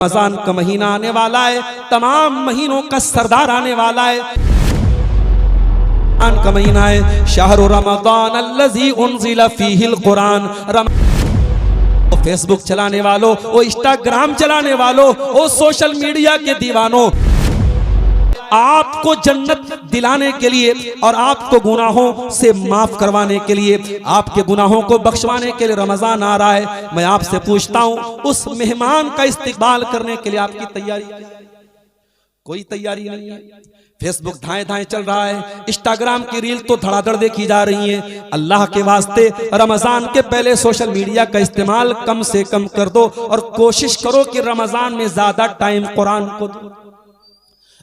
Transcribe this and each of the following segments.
रमजान का महीना आने वाला है, तमाम महीनों का सरदार आने वाला है। रमजान का महीना है, शहरु रमजान अल्लज़ी उन्ज़िला फ़ीहिल कुरान। फेसबुक चलाने वालों, वो इंस्टाग्राम चलाने वालों, वो सोशल मीडिया के दीवानों, आपको जन्नत दिलाने के लिए और आपको गुनाहों से माफ करवाने के लिए, आपके गुनाहों को बख्शवाने के लिए रमजान आ रहा है। मैं आपसे पूछता हूं, उस मेहमान का इस्तकबाल करने के लिए आपकी तैयारी? कोई तैयारी नहीं है। फेसबुक धाएं धाएं चल रहा है, इंस्टाग्राम की रील तो धड़ाधड़ देखी जा रही है। अल्लाह के वास्ते रमजान के पहले सोशल मीडिया का इस्तेमाल कम से कम कर दो और कोशिश करो कि रमजान में ज्यादा टाइम कुरान को दो।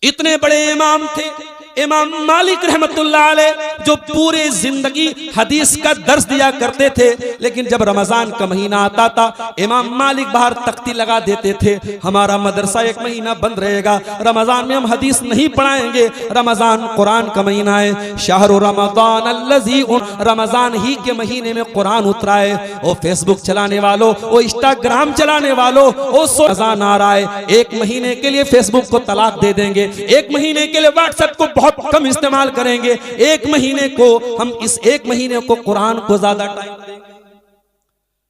इतने बड़े इमाम थे इमाम मालिक रहमतुल्लाह अलैह, जो पूरे जिंदगी हदीस का दर्स दिया करते थे, लेकिन जब रमजान का महीना आता था इमाम मालिक बाहर तख्ती लगा देते थे, हमारा मदरसा एक महीना बंद रहेगा, रमजान में हम हदीस नहीं पढ़ाएंगे, रमजान कुरान का महीना है। शहरु रमजान अल्लज़ी, रमजान ही के महीने में कुरान उतरा है। वो फेसबुक चलाने वालों, वो इंस्टाग्राम चलाने वालों, वो रमजान आ रहा है, एक महीने के लिए फेसबुक को तलाक दे देंगे, एक महीने के लिए व्हाट्सएप को बहुत कम इस्तेमाल करेंगे, एक महीने को हम इस एक महीने को कुरान को ज्यादा टाइम देंगे।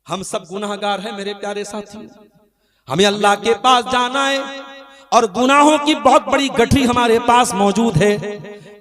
हम सब गुनाहगार हैं मेरे प्यारे साथियों, हमें अल्लाह के पास जाना है और गुनाहों की बहुत बड़ी गठरी हमारे पास मौजूद है।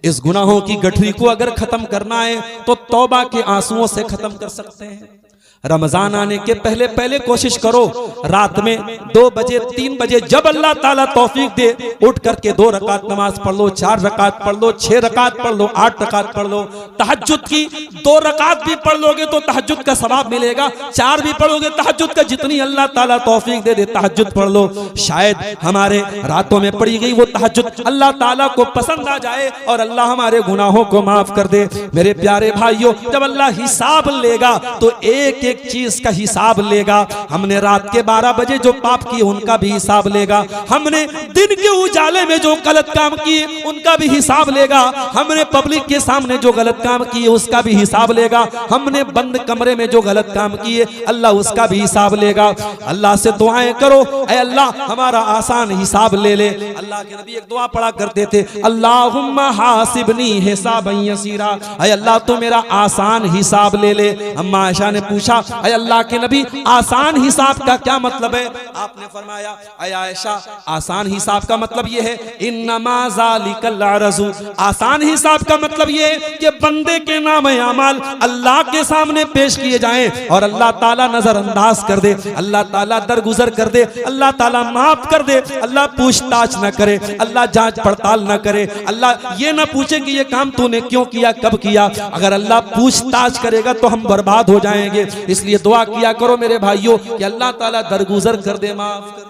इस गुनाहों की गठरी को अगर खत्म करना है तो तौबा के आंसुओं से खत्म कर सकते हैं। रमजान आने के पहले पहले कोशिश करो, रात में 2 बजे 3 बजे जब अल्लाह ताला तौफीक दे, उठ करके 2 रकात नमाज पढ़ लो, 4 रकात पढ़ लो, 6 रकात पढ़ लो, 8 रकात पढ़ लो। तहज्जुद की 2 रकात भी पढ़ लोगे तो तहज्जुद का सवाब मिलेगा, 4 भी पढ़ोगे तहज्जुद का, जितनी अल्लाह ताला तौफीक दे दे तहज्जुद पढ़ लो। शायद हमारे रातों में पढ़ी गई वो तहज्जुद अल्लाह ताला को पसंद आ जाए और अल्लाह हमारे गुनाहों को माफ कर दे। मेरे प्यारे भाइयों, जब अल्लाह हिसाब लेगा तो एक एक चीज का हिसाब लेगा। हमने रात के 12 बजे जो पाप किए उनका भी हिसाब लेगा, हमने दिन के उजाले में जो गलत काम किए उनका भी हिसाब लेगा, हमने पब्लिक के सामने जो गलत काम किए उसका भी हिसाब लेगा, हमने बंद कमरे में जो गलत काम किए अल्लाह उसका भी हिसाब लेगा। अल्लाह से दुआएं करो, ऐ अल्लाह हमारा आसान हिसाब ले ले। अल्लाह के नबी एक दुआ पढ़ा करते थे, अल्लाहुम्मा हासिबनी हिसाबन यसीरा, ऐ अल्लाह तो मेरा आसान हिसाब ले ले। अम्मा आयशा ने पूछा, ऐ अल्लाह के नबी आसान हिसाब का क्या मतलब है? आपने फरमाया, ऐ आयशा आसान हिसाब का मतलब यह है, इन्नमा ज़ालिकल अरज़ु, आसान हिसाब का मतलब यह है कि बंदे के नाम अमाल अल्लाह के सामने पेश किए जाएं और अल्लाह ताला नजरअंदाज कर दे, अल्लाह ताला दरगुजर कर दे, अल्लाह ताला माफ कर दे, अल्लाह पूछताछ न करे, अल्लाह जांच पड़ताल न करे, अल्लाह ये ना पूछे कि ये काम तूने क्यों किया, कब किया। अगर अल्लाह पूछताछ करेगा तो हम बर्बाद हो जाएंगे। इसलिए दुआ किया करो मेरे भाइयों कि अल्लाह ताला दरगुजर कर दे, माफ कर दे।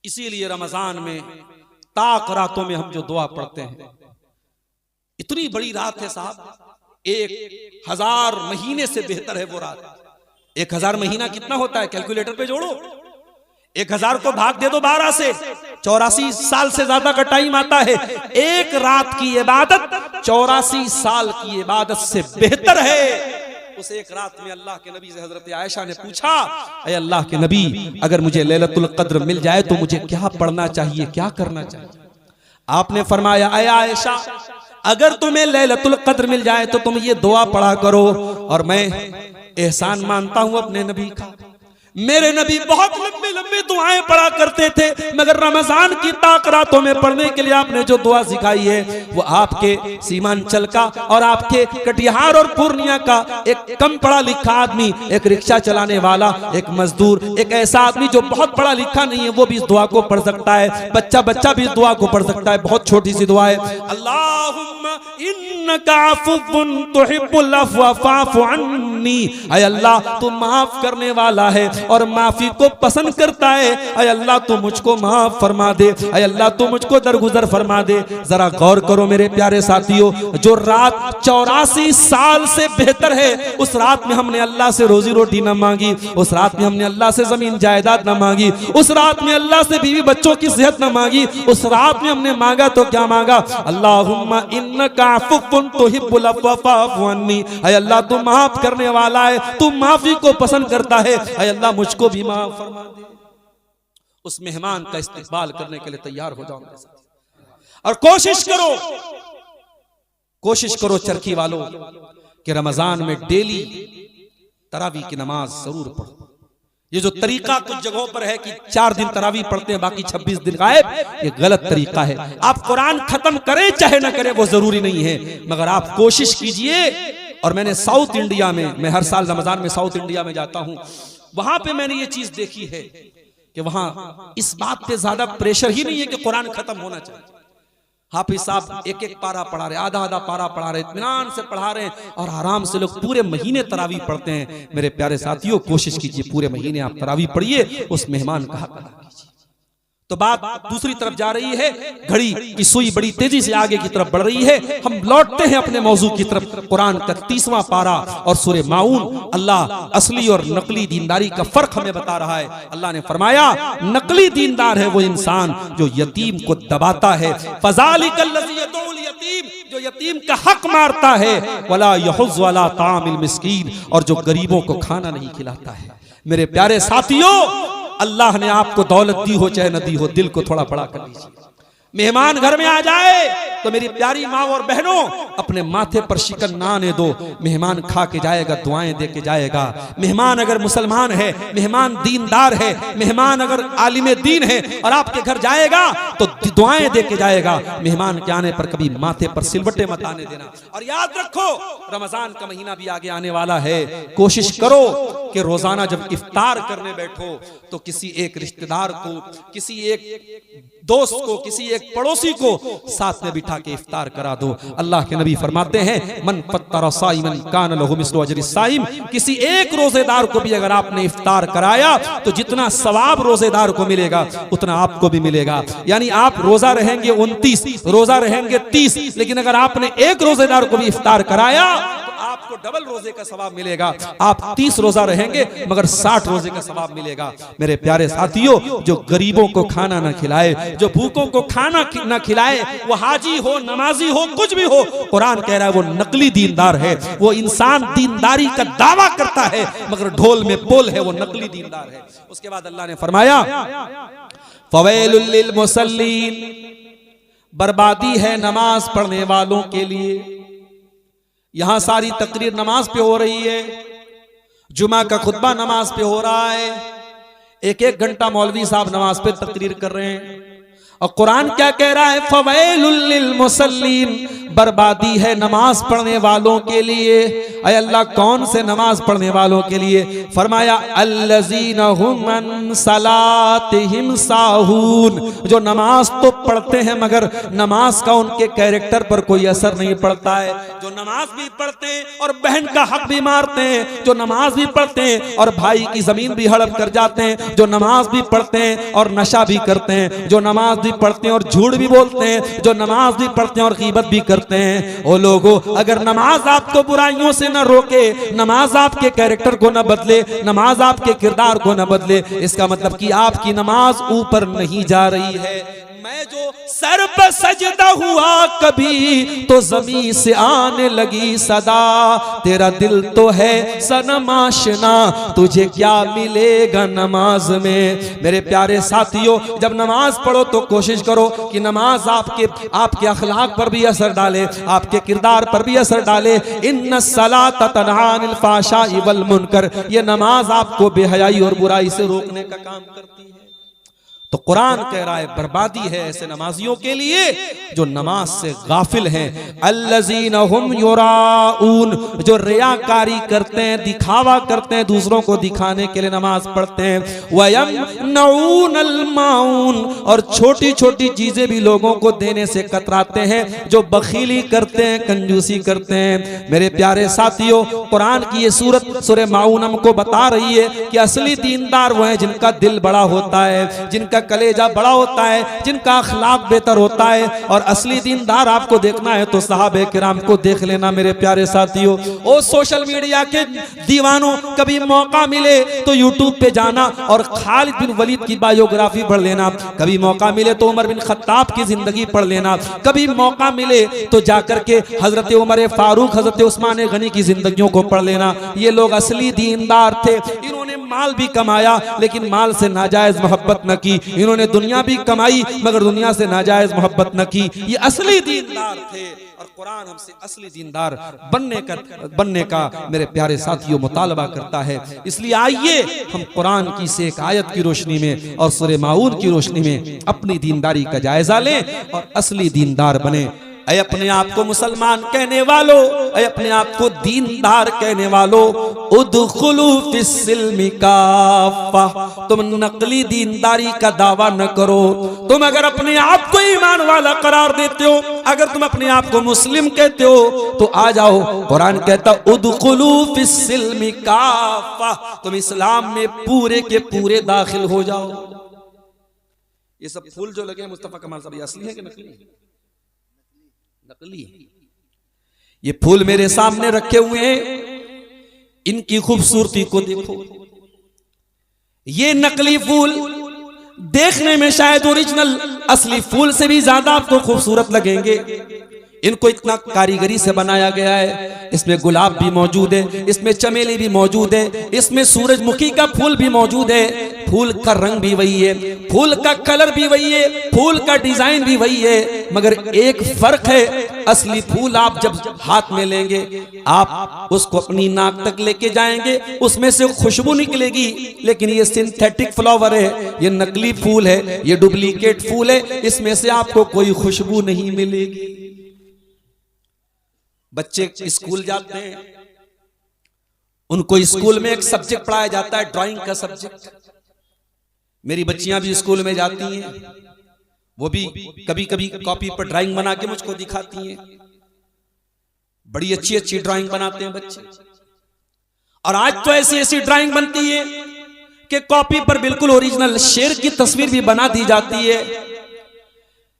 इसीलिए रमजान में ताक रातों में हम जो दुआ पढ़ते हैं, इतनी बड़ी रात है साहब, 1000 महीने से बेहतर है वो रात। 1000 महीना कितना होता है? कैलकुलेटर पे जोड़ो, 1000 को भाग दे दो 12 से, 84 साल से ज्यादा का टाइम आता है। एक रात की इबादत 84 साल की इबादत से बेहतर है। उस एक रात में अल्लाह के नबी से हजरत आयशा ने पूछा, ऐ अल्लाह के नबी अगर मुझे लैलतुल कद्र मिल जाए तो मुझे क्या पढ़ना चाहिए, क्या करना चाहिए? आपने फरमाया, ऐ आयशा अगर तुम्हें लैलतुल कद्र मिल जाए तो तुम ये दुआ पढ़ा करो। और मैं एहसान मानता हूं अपने नबी का, मेरे नबी बहुत लंबे लंबे दुआएं पढ़ा करते थे, मगर रमजान की ताक रातों में पढ़ने के लिए आपने जो दुआ सिखाई है वो आपके सीमांचल का और आपके कटिहार और पूर्णिया का एक कम पढ़ा लिखा आदमी, एक रिक्शा चलाने वाला, एक मजदूर, एक ऐसा आदमी जो बहुत पढ़ा लिखा नहीं है वो भी इस दुआ को पढ़ सकता है, बच्चा भी इस दुआ को पढ़ सकता है। बहुत छोटी सी दुआ है, अल्लाहुम्मा इन्नका अफ़्वुन तुहिब्बुल अफ़्व फ़अफ़ु अन्नी, ऐ अल्लाह तू माफ करने वाला है और माफी को पसंद करता है, ऐ अल्लाह तू मुझको माफ फरमा दे, ऐ अल्लाह तू मुझको दरगुजर फरमा दे। जरा गौर करो मेरे प्यारे साथियों, जो रात 84 साल से बेहतर है, उस रात में हमने अल्लाह से रोजी रोटी न मांगी, उस रात में हमने अल्लाह से जमीन जायदाद न मांगी, उस रात में अल्लाह से बीवी बच्चों की सेहत न मांगी, उस रात में हमने मांगा तो क्या मांगा, अल्लाहुम्मा इन्नका अफ़्वुन तुहिब्बुल अफ़्व फ़अफ़ु अन्नी, ऐ अल्लाह तू माफ करने वाला है, तू माफी को पसंद करता है, ऐ अल्लाह मुझको भी माफ फरमा दे। उस मेहमान का इस्तकबाल करने के लिए तैयार हो जाओ मेरे साथ। और कोशिश करो चरखी वालों कि रमजान में डेली तरावी की नमाज जरूर पढ़ो। ये जो तरीका कुछ जगहों पर है कि 4 दिन तरावी पढ़ते हैं बाकी 26 दिन गायब, ये गलत तरीका है। आप कुरान खत्म करें चाहे ना करें वो जरूरी नहीं है, मगर आप कोशिश कीजिए। और मैंने साउथ इंडिया में, मैं हर साल रमजान में साउथ इंडिया में जाता हूं, वहां पे मैंने ये चीज देखी है कि वहां इस बात पे ज्यादा प्रेशर ही नहीं है कि कुरान खत्म होना चाहिए। हाफिज साहब एक एक पारा पढ़ा रहे, आधा आधा पारा पढ़ा रहे, इत्मीनान से पढ़ा रहे हैं और आराम से लोग पूरे महीने तरावी पढ़ते हैं। मेरे प्यारे साथियों, कोशिश कीजिए पूरे महीने आप तरावी पढ़िए, उस मेहमान का हक अदा कीजिए। तो बात दूसरी तरफ जा रही है, घड़ी की सुई बड़ी तेजी से आगे की तरफ बढ़ रही है। हम लौटते हैं अपने मौजू की तरफ। कुरान का 30वां पारा और सूरे माऊन अल्लाह असली और नकली दीनदारी का फर्क हमें बता रहा है। अल्लाह ने फरमाया, नकली दीनदार है वो इंसान जो यतीम को दबाता है, फज़ालिकल लज़ी यदउल यतीम, जो यतीम का हक मारता है, वला यहुज़ वला तामिल मिस्कीन, और जो गरीबों को खाना नहीं खिलाता है। मेरे प्यारे साथियों, अल्लाह ने आपको दौलत दी हो चाहे न दी हो, दिल को थोड़ा बड़ा कर लीजिए। मेहमान घर में आ जाए तो मेरी प्यारी माँ और बहनों, अपने माथे पर शिकन ना आने दो। मेहमान खा के जाएगा, दुआएं दे के जाएगा। मेहमान अगर मुसलमान है, मेहमान दीनदार है, मेहमान अगर आलिम दीन है और आपके घर जाएगा तो दुआएं दे के जाएगा। मेहमान के आने पर कभी माथे पर सिलवटे मत आने देना। और याद रखो, रमजान का महीना भी आगे आने वाला है। कोशिश करो कि रोजाना जब इफ्तार करने बैठो तो किसी एक रिश्तेदार को, किसी एक दोस्त को, किसी एक पड़ोसी को साथ में बिठा के इफ्तार करा दो। अल्लाह के नबी फरमाते हैं, मन फत्तरा साइमन कान लहु मिस्लु अजरि साइम, किसी एक रोजेदार को भी अगर आपने इफ्तार कराया तो जितना सवाब रोजेदार को मिलेगा उतना आपको भी मिलेगा। यानी आप रोजा रहेंगे 29, रोजा रहेंगे 30, लेकिन अगर आपने एक रोजेदार को भी इफ्तार कराया तो आपको डबल रोजे का सवाब मिलेगा। आप 30 रोजा रहेंगे मगर 60 रोजे का सवाब मिलेगा। मेरे प्यारे साथियों, जो गरीबों को खाना ना खिलाए, जो भूखों को खाना न खिलाए, वो हाजी हो, नमाजी हो, कुछ भी हो, कुरान कह रहा है वो नकली दीनदार है। वो इंसान दीनदारी का दावा करता है मगर ढोल में बोल है, वो नकली दीनदार है। उसके बाद अल्लाह ने फरमाया, फवैलुल लिल मुसल्लीन, बर्बादी है नमाज पढ़ने वालों के लिए। यहां सारी तकरीर नमाज पे हो रही है, जुमा का खुतबा नमाज पे हो रहा है, एक एक घंटा मौलवी साहब नमाज पे तकरीर कर रहे हैं। और कुरान क्या कह रहा है, फवैलुल लिल मुसल्लीन, बर्बादी है नमाज पढ़ने वालों के लिए। अय अल्लाह, कौन से नमाज पढ़ने वालों के लिए? फरमाया, अल्लज़ीना हुम अन सलातिहिम साहून, जो नमाज तो पढ़ते हैं मगर नमाज का उनके कैरेक्टर पर कोई असर नहीं पड़ता है। जो नमाज भी पढ़ते हैं और बहन का हक भी मारते हैं, जो नमाज भी पढ़ते हैं और भाई की जमीन भी हड़प कर जाते हैं, जो नमाज भी पढ़ते हैं और नशा भी करते हैं, जो नमाज भी पढ़ते हैं और झूठ भी बोलते हैं, जो नमाज भी पढ़ते हैं और गीबत भी करते हैं। ओ लोगों, अगर नमाज आपको बुराइयों से न रोके, नमाज आपके कैरेक्टर को न बदले, नमाज आपके किरदार को न बदले, इसका मतलब कि आपकी नमाज ऊपर नहीं जा रही है। मैं जो सर पर सजदा हुआ कभी तो जमीन से आने लगी सदा, तेरा दिल तो है सनम आशना, तुझे क्या मिलेगा नमाज में। मेरे प्यारे साथियों, जब नमाज पढ़ो तो कोशिश करो कि नमाज आपके अखलाक पर भी असर डाले, आपके किरदार पर भी असर डाले। इन्नस सलात तन्हा अनिल फाहशाई वल मुनकर, ये नमाज आपको बेहयाई और बुराई से रोकने का काम करती है। तो कुरान कह रहा है बर्बादी है ऐसे नमाजियों के लिए जो नमाज से गाफिल हैं। अल्लज़ीना हुम युराऊन, जो रियाकारी करते हैं, दिखावा करते हैं, दूसरों को दिखाने के लिए नमाज पढ़ते हैं। वयमनऊनल माऊन, और छोटी छोटी चीजें भी लोगों को देने से कतराते हैं, जो बखीली करते हैं, कंजूसी करते हैं। मेरे प्यारे साथियों, कुरान की ये सूरत सूरह माऊन हमको बता रही है कि असली दीनदार वो है जिनका दिल बड़ा होता है, जिनका कलेजा बड़ा होता है, जिनका अखलाक बेहतर होता है। और असली दीनदार आपको देखना है तो सहाबे किराम को देख लेना। मेरे प्यारे साथियों, ओ सोशल मीडिया के दीवानों, कभी मौका मिले तो यूट्यूब पे जाना और खालिद बिन वलीद की बायोग्राफी पढ़ लेना, कभी मौका मिले तो उमर बिन खत्ताब की जिंदगी पढ़ लेना, कभी मौका मिले तो जाकर के हजरत उमर फारूक, हजरत उस्मान गनी की जिंदगियों को पढ़ लेना। ये लोग असली दीनदार थे, इन्होंने माल भी कमाया लेकिन माल से नाजायज मोहब्बत न की। इन्होंने दुनिया भी कमाई मगर दुनिया से नाजायज मोहब्बत न की। ये असली दीनदार थे और कुरान हमसे असली दीनदार बनने का मेरे प्यारे साथियों मुतालबा करता है। इसलिए आइए हम कुरान की से एक आयत की रोशनी में और सूरह माऊन की रोशनी में अपनी दीनदारी का जायजा लें और असली दीनदार बने। ऐ अपने आप को मुसलमान कहने वालों, ऐ अपने आप को दीनदार कहने वालों, उदखुलू फिस्सिल्मि काफ़ा, तुम नकली दीनदारी का दावा न करो। तुम अगर अपने आप को ईमान वाला करार देते हो, अगर तुम अपने आप को मुस्लिम कहते हो तो आ जाओ। कुरान कहता उदखुलू फिस्सिल्मि काफ़ा, तुम इस्लाम में पूरे के पूरे दाखिल हो जाओ। ये सब फूल जो लगे मुस्तफा कमाल साहब, असली है कि नकली? नकली। ये फूल मेरे सामने रखे हुए हैं, इनकी खूबसूरती को देखो। ये नकली फूल देखने में शायद ओरिजिनल असली फूल से भी ज्यादा आपको खूबसूरत लगेंगे। इनको इतना कारीगरी से बनाया गया है। इसमें गुलाब भी मौजूद है, इसमें चमेली भी मौजूद है, इसमें सूरजमुखी का फूल भी मौजूद है। फूल का रंग भी वही है, फूल का कलर भी वही है, फूल का डिजाइन भी वही है, मगर एक फर्क है। असली फूल आप जब हाथ में लेंगे, आप उसको अपनी नाक तक लेके जाएंगे, उसमें से खुशबू निकलेगी। लेकिन ये सिंथेटिक फ्लावर है, ये नकली फूल है, ये डुप्लीकेट फूल है, इसमें से आपको कोई खुशबू नहीं मिलेगी। बच्चे स्कूल जाते हैं, उनको स्कूल में एक सब्जेक्ट पढ़ाया जाता है, ड्राइंग का सब्जेक्ट। मेरी बच्चियां भी स्कूल में जाती हैं, वो भी कभी कभी कॉपी पर ड्राइंग बना के मुझको दिखाती हैं। बड़ी अच्छी अच्छी ड्राइंग बनाते हैं बच्चे। और आज तो ऐसी ऐसी ड्राइंग बनती है कि कॉपी पर बिल्कुल ओरिजिनल शेर की तस्वीर भी बना दी जाती है।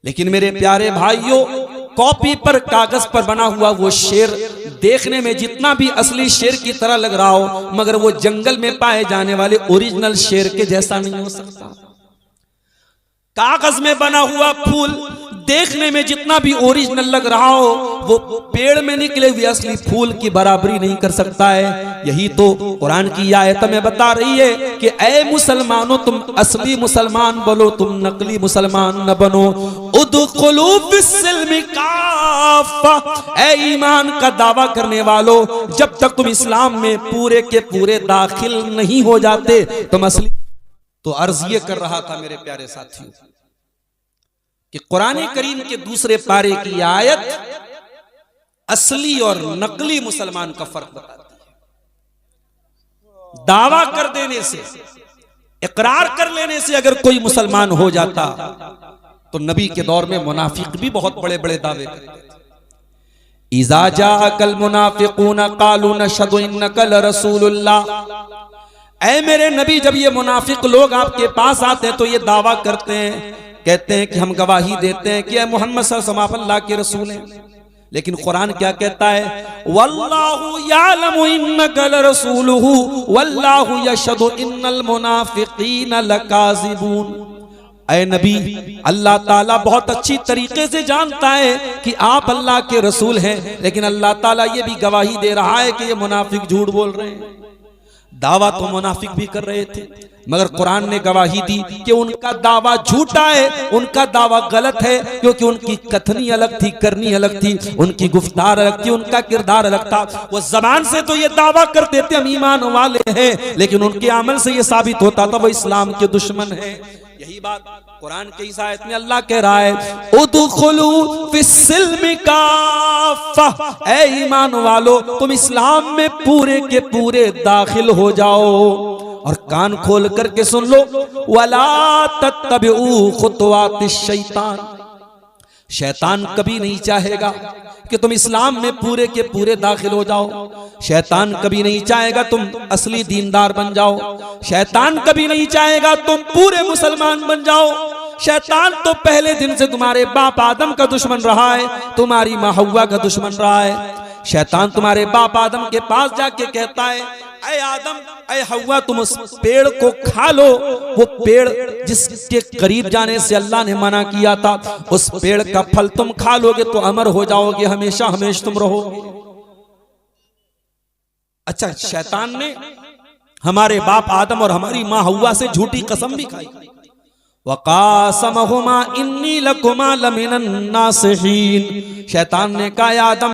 लेकिन मेरे प्यारे भाइयों, कॉपी पर कागज पर बना हुआ वो शेर देखने में जितना भी असली शेर की तरह लग रहा हो, मगर वो जंगल में पाए जाने वाले ओरिजिनल शेर के जैसा नहीं हो सकता। कागज में बना हुआ फूल देखने में जितना भी ओरिजिनल लग रहा हो, वो पेड़ में निकले हुए असली फूल की बराबरी नहीं कर सकता है। यही तो कुरान की आयत में बता रही है कि ऐ मुसलमानों, तुम असली मुसलमान बनो, तुम नकली मुसलमान न बनो। उदखुलू फिस्सिल्मि काफ़ा, ऐ ईमान का दावा करने वालों, जब तक तुम इस्लाम में पूरे के पूरे दाखिल नहीं हो जाते तुम असली। तो अर्ज ये कर रहा था मेरे प्यारे साथियों कि कुरान करीम के दूसरे पारे की आयत असली और नकली मुसलमान का फर्क बताती है। दावा कर देने से, इकरार कर लेने से अगर कोई मुसलमान हो जाता, तो नबी के दौर में मुनाफिक भी बहुत बड़े बड़े दावे करते थे। इज़ा जाअकल मुनाफिकून क़ालू नशहदु इन्नका लरसूलुल्लाह, ऐ मेरे नबी, जब ये मुनाफिक लोग आपके पास आते हैं तो ये दावा करते हैं, कहते हैं कि हम गवाही देते हैं कि मोहम्मद सल्लल्लाहु अलैहि वसल्लम अल्लाह के रसूल हैं। लेकिन कुरान क्या कहता है? वल्लाहु यालमु इन्नका लरसूलुहु वल्लाहु यशहदु इन्नल मुनाफिकीन लकाज़िबून। ऐ नबी, अल्लाह ताला बहुत अच्छी तरीके से जानता है कि आप अल्लाह के रसूल हैं, लेकिन अल्लाह ताला ये भी गवाही दे रहा है कि ये मुनाफिक झूठ बोल रहे हैं। दावा तो मुनाफिक भी कर रहे थे, मगर कुरान ने गवाही दी कि उनका दावा झूठा है, उनका दावा गलत है, क्योंकि उनकी कथनी अलग थी, करनी अलग थी, उनकी गुफ्तार अलग थी, उनका किरदार अलग था। वो जबान से तो ये दावा करते थे हम ईमान वाले हैं, लेकिन उनके अमल से ये साबित होता था वो इस्लाम के दुश्मन है। यही बात कुरान के इस आयत में अल्लाह कह रहा है, उदखुलू फिस्सिल्मि काफ़ा, ऐ ईमान वालो, तुम इस्लाम में पूरे के पूरे दाखिल हो जाओ। और कान खोल करके सुन लो, वला तत्तबिऊ खुतवातिश शैतान, शैतान कभी नहीं चाहेगा कि तुम इस्लाम में पूरे के पूरे दाखिल हो जाओ। शैतान कभी नहीं चाहेगा तुम असली दीनदार बन जाओ। शैतान कभी नहीं चाहेगा तुम पूरे मुसलमान बन जाओ। शैतान तो पहले दिन से तुम्हारे बाप आदम का दुश्मन रहा है, तुम्हारी माँ हव्वा का दुश्मन रहा है। शैतान तुम्हारे बाप आदम के पास जाके कहता है, ऐ आदम, ऐ हव्वा, तुम उस पेड़ को खा लो, वो पेड़ जिसके करीब जाने से अल्लाह ने मना किया था, उस पेड़ का फल तुम खा लोगे तो अमर हो जाओगे, हमेशा हमेशा तुम रहोगे। अच्छा, शैतान ने हमारे बाप आदम और हमारी माँ हव्वा से झूठी कसम भी खाई। वक़ासमहुमा इन्नी लकुमा लमिनन नासिहीन, शैतान ने कहा आदम